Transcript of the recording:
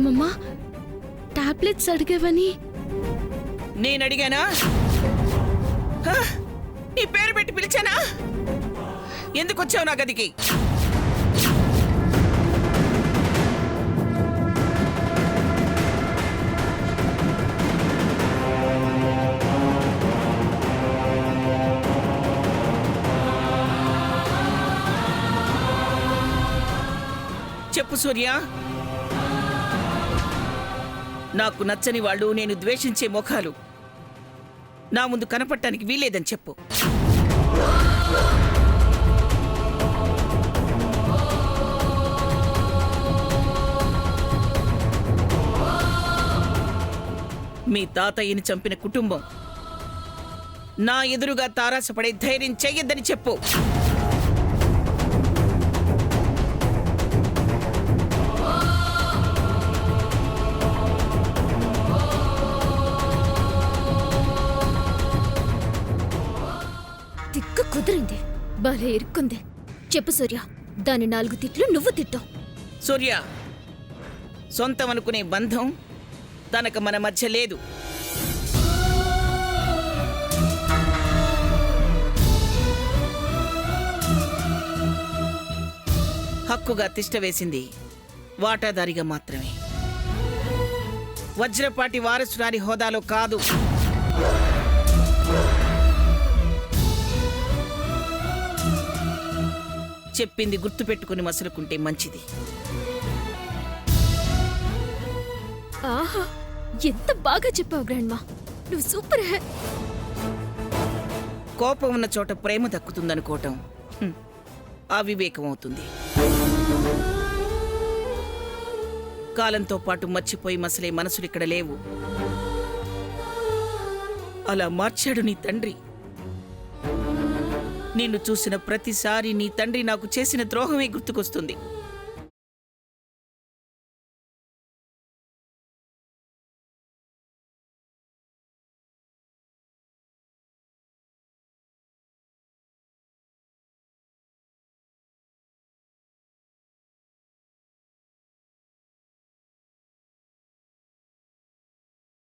అమ్మమ్మ టాబ్లెట్స్ అడిగేవని. నేనడిగానా? నీ పేరు పెట్టి పిలిచానా? ఎందుకు వచ్చావు నా గదికి? చెప్పు సూర్య. నాకు నచ్చని వాళ్ళు, నేను ద్వేషించే ముఖాలు నా ముందు కనపడటానికి వీలేదని చెప్పు. మీ తాతయ్యని చంపిన కుటుంబం నా ఎదురుగా తారాసపడే ధైర్యం చెయ్యొద్దని చెప్పు. తిక్క కుదిరింది, భలే ఇరుక్కుంది. చెప్పు సూర్య, దాని 4 తిట్లు నువ్వు తిట్టు. సూర్య, సొంతం అనుకునే బంధం తనకు మన మధ్య లేదు. హక్కుగా తిష్టవేసింది వాటాదారిగా మాత్రమే, వజ్రపాటి వారసురాలి హోదాలో కాదు. చెప్పింది గుర్తుపెట్టుకుని మసులుకుంటే మంచిది. ఆహా, ఎంత బాగా చెప్పావు గ్రాండ్మా, నువ్వు సూపర్ హే. కోపం ఉన్న చోట ప్రేమ దక్కుతుందనుకోవటం అవివేకం అవుతుంది. కాలంతో పాటు మర్చిపోయి మసలే మనసులిక్కడ లేవు. అలా మార్చాడు నీ తండ్రి. నిన్ను చూసిన ప్రతిసారి నీ తండ్రి నాకు చేసిన ద్రోహమే గుర్తుకొస్తుంది.